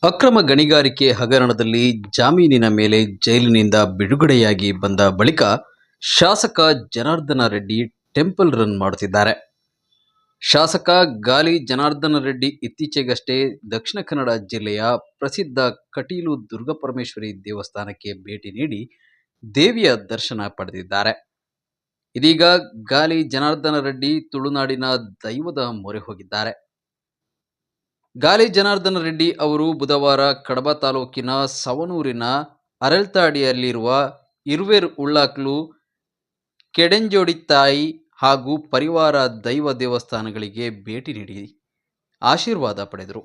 ಅಕ್ರಮ ಗಣಿಗಾರಿಕೆ ಹಗರಣದಲ್ಲಿ ಜಾಮೀನಿನ ಮೇಲೆ ಜೈಲಿನಿಂದ ಬಿಡುಗಡೆಯಾಗಿ ಬಂದ ಬಳಿಕ ಶಾಸಕ ಜನಾರ್ದನ ರೆಡ್ಡಿ ಟೆಂಪಲ್ ರನ್ ಮಾಡುತ್ತಿದ್ದಾರೆ. ಶಾಸಕ ಗಾಲಿ ಜನಾರ್ದನ ರೆಡ್ಡಿ ಇತ್ತೀಚೆಗಷ್ಟೇ ದಕ್ಷಿಣ ಕನ್ನಡ ಜಿಲ್ಲೆಯ ಪ್ರಸಿದ್ಧ ಕಟೀಲು ದುರ್ಗಾಪರಮೇಶ್ವರಿ ದೇವಸ್ಥಾನಕ್ಕೆ ಭೇಟಿ ನೀಡಿ ದೇವಿಯ ದರ್ಶನ ಪಡೆದಿದ್ದಾರೆ. ಇದೀಗ ಗಾಲಿ ಜನಾರ್ದನ ರೆಡ್ಡಿ ತುಳುನಾಡಿನ ದೈವದ ಮೊರೆ ಹೋಗಿದ್ದಾರೆ. ಗಾಲಿ ಜನಾರ್ದನ ರೆಡ್ಡಿ ಅವರು ಬುಧವಾರ ಕಡಬ ತಾಲೂಕಿನ ಸವಣೂರಿನ ಅರಳ್ತಾಡಿಯಲ್ಲಿರುವ ಇರುವೇರ್ ಉಳ್ಳಾಕ್ಲು, ಕೆಡೆಂಜೋಡಿ ತಾಯಿ ಹಾಗೂ ಪರಿವಾರ ದೈವ ದೇವಸ್ಥಾನಗಳಿಗೆ ಭೇಟಿ ನೀಡಿ ಆಶೀರ್ವಾದ ಪಡೆದರು.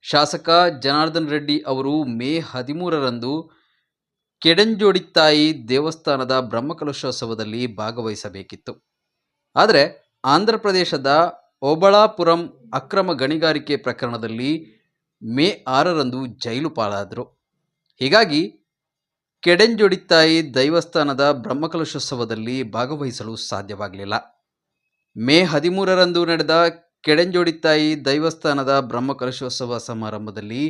ಶಾಸಕ ಜನಾರ್ದನ ರೆಡ್ಡಿ ಅವರು ಮೇ 13ರಂದು ಕೆಡೆಂಜೋಡಿ ತಾಯಿ ದೇವಸ್ಥಾನದ ಬ್ರಹ್ಮಕಲಶೋತ್ಸವದಲ್ಲಿ ಭಾಗವಹಿಸಬೇಕಿತ್ತು. ಆದರೆ ಆಂಧ್ರ ಪ್ರದೇಶದ ಓಬಳಾಪುರಂ ಅಕ್ರಮ ಗಣಿಗಾರಿಕೆ ಪ್ರಕರಣದಲ್ಲಿ ಮೇ 6ರಂದು ಜೈಲು ಪಾಲಾದರು. ಹೀಗಾಗಿ ಕೆಡೆಂಜೋಡಿ ತಾಯಿ ದೇವಸ್ಥಾನದ ಬ್ರಹ್ಮಕಲಶೋತ್ಸವದಲ್ಲಿ ಭಾಗವಹಿಸಲು ಸಾಧ್ಯವಾಗಲಿಲ್ಲ. ಮೇ 13ರಂದು ನಡೆದ ಕೆಡೆಂಜೋಡಿ ತಾಯಿ ದೇವಸ್ಥಾನದ ಬ್ರಹ್ಮಕಲಶೋತ್ಸವ ಸಮಾರಂಭದಲ್ಲಿ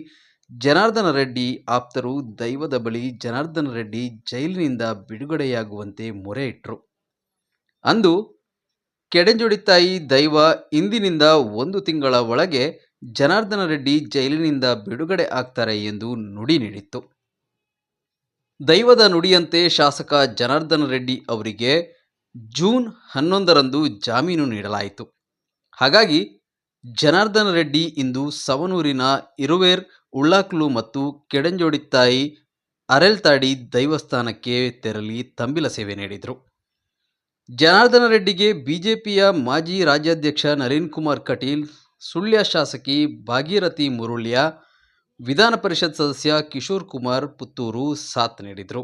ಜನಾರ್ದನ ರೆಡ್ಡಿ ಆಪ್ತರು ದೈವದ ಬಳಿ ಜನಾರ್ದನ ರೆಡ್ಡಿ ಜೈಲಿನಿಂದ ಬಿಡುಗಡೆಯಾಗುವಂತೆ ಮೊರೆ ಇಟ್ಟರು. ಅಂದು ಕೆಡೆಂಜೋಡಿ ತಾಯಿ ದೈವ ಇಂದಿನಿಂದ 1 ತಿಂಗಳ ಒಳಗೆ ಜನಾರ್ದನ ರೆಡ್ಡಿ ಜೈಲಿನಿಂದ ಬಿಡುಗಡೆ ಆಗ್ತಾರೆ ಎಂದು ನುಡಿ ನೀಡಿತ್ತು. ದೈವದ ನುಡಿಯಂತೆ ಶಾಸಕ ಜನಾರ್ದನ ರೆಡ್ಡಿ ಅವರಿಗೆ ಜೂನ್ 11ರಂದು ಜಾಮೀನು ನೀಡಲಾಯಿತು. ಹಾಗಾಗಿ ಜನಾರ್ದನ ರೆಡ್ಡಿ ಇಂದು ಸವಣೂರಿನ ಇರುವೇರ್ ಉಳ್ಳಾಕ್ಲು ಮತ್ತು ಕೆಡೆಂಜೋಡಿ ತಾಯಿ ಅರಳ್ತಾಡಿ ದೇವಸ್ಥಾನಕ್ಕೆ ತೆರಳಿ ತಂಬಿಲ ಸೇವೆ ನೀಡಿದರು. ಜನಾರ್ದನ ರೆಡ್ಡಿಗೆ ಬಿಜೆಪಿಯ ಮಾಜಿ ರಾಜ್ಯಾಧ್ಯಕ್ಷ ನಳಿನ್ ಕುಮಾರ್ ಕಟೀಲ್, ಸುಳ್ಯ ಶಾಸಕಿ ಭಾಗೀರಥಿ ಮುರುಳ್ಯ, ವಿಧಾನ ಪರಿಷತ್ ಸದಸ್ಯ ಕಿಶೋರ್ ಕುಮಾರ್ ಪುತ್ತೂರು ಸಾಥ್ ನೀಡಿದರು.